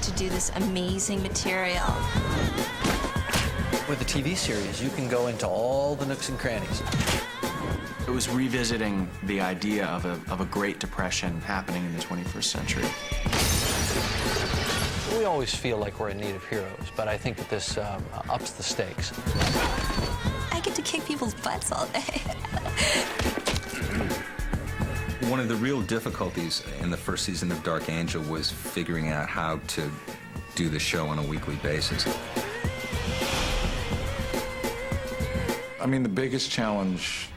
to do this amazing material. With the TV series, you can go into all the nooks and crannies. It was revisiting the idea of a Great Depression happening in the 21st century. We always feel like we're in need of heroes, but I think that this ups the stakes. I get to kick people's butts all day. One of the real difficulties in the first season of Dark Angel was figuring out how to do the show on a weekly basis. I mean, the biggest challenge,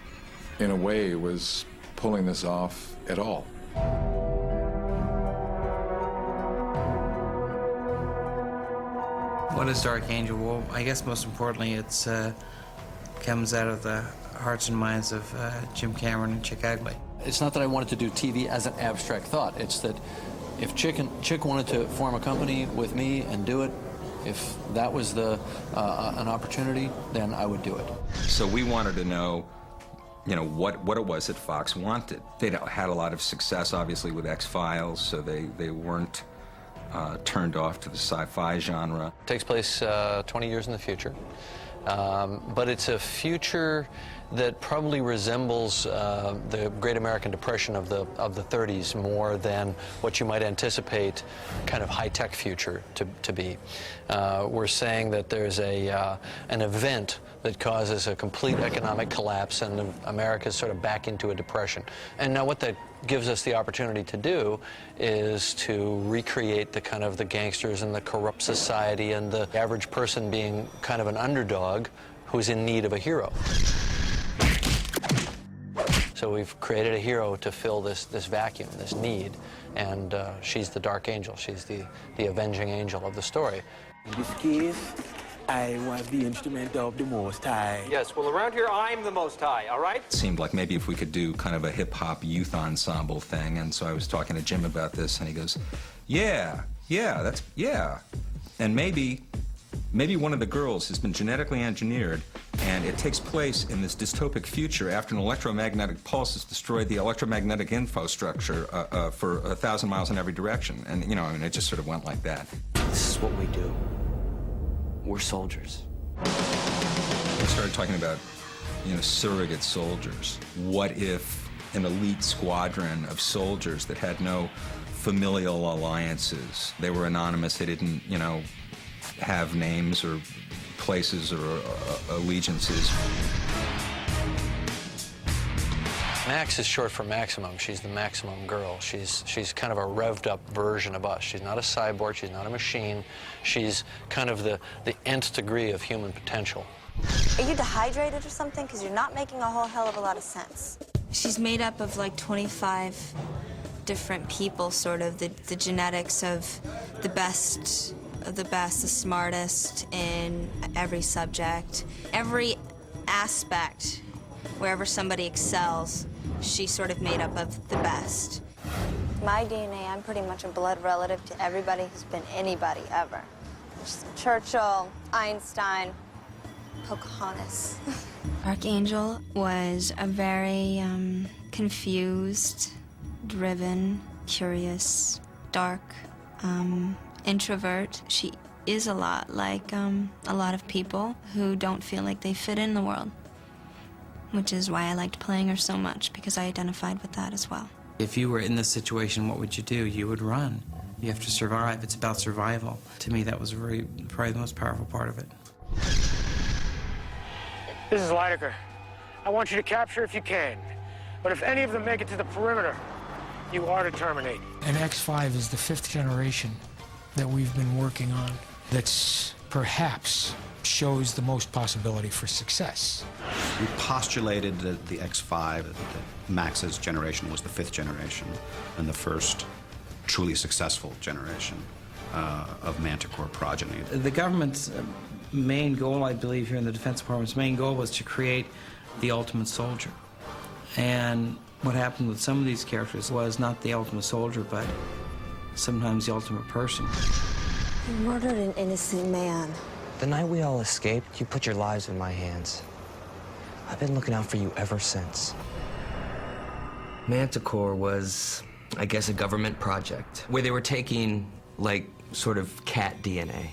in a way, was pulling this off at all. What is Dark Angel? Well, I guess most importantly, it's comes out of the hearts and minds of Jim Cameron and Chick Agley. It's not that I wanted to do TV as an abstract thought. It's that if Chick wanted to form a company with me and do it, if that was an opportunity, then I would do it. So we wanted to know, what it was that Fox wanted. They'd had a lot of success, obviously, with X-Files, so they weren't turned off to the sci-fi genre. It takes place 20 years in the future, but it's a future that probably resembles the Great American Depression of the 30s more than what you might anticipate kind of high-tech future to be. We're saying that there's an event that causes a complete economic collapse and America's sort of back into a depression. And now what that gives us the opportunity to do is to recreate the gangsters and the corrupt society and the average person being kind of an underdog who's in need of a hero. So we've created a hero to fill this vacuum, this need, and she's the Dark Angel. She's the avenging angel of the story. In this case, I was the instrument of the Most High. Yes, well, around here, I'm the Most High, all right? It seemed like maybe if we could do kind of a hip-hop youth ensemble thing, and so I was talking to Jim about this, and he goes, yeah, and maybe one of the girls has been genetically engineered, and it takes place in this dystopic future after an electromagnetic pulse has destroyed the electromagnetic infrastructure for 1,000 miles in every direction. And, it just sort of went like that. This is what we do. We're soldiers. We started talking about, surrogate soldiers. What if an elite squadron of soldiers that had no familial alliances? They were anonymous, they didn't, have names or places or allegiances. Max is short for Maximum. She's the maximum girl. She's kind of a revved up version of us. She's not a cyborg, she's not a machine. She's kind of the nth degree of human potential. Are you dehydrated or something? Because you're not making a whole hell of a lot of sense. She's made up of like 25 different people, sort of, the genetics of the best, the smartest in every subject. Every aspect, wherever somebody excels, she's sort of made up of the best. My DNA, I'm pretty much a blood relative to everybody who's been anybody ever. Churchill, Einstein, Pocahontas. Archangel was a very confused, driven, curious, dark, introvert. She is a lot like a lot of people who don't feel like they fit in the world, which is why I liked playing her so much, because I identified with that as well. If you were in this situation, what would you do? You would run. You have to survive. It's about survival. To me, that was probably the most powerful part of it. This is Leidecker. I want you to capture if you can. But if any of them make it to the perimeter, you are to terminate. And X5 is the 5th generation that we've been working on that's perhaps shows the most possibility for success. We postulated that the X5, that Max's generation was the 5th generation and the first truly successful generation of Manticore progeny. The government's main goal, I believe, here in the Defense Department's main goal was to create the ultimate soldier. And what happened with some of these characters was not the ultimate soldier, but sometimes the ultimate person. You murdered an innocent man. The night we all escaped, you put your lives in my hands. I've been looking out for you ever since. Manticore was, I guess, a government project where they were taking, like, sort of cat DNA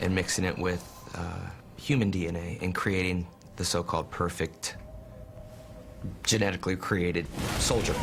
and mixing it with human DNA and creating the so-called perfect, genetically created soldier.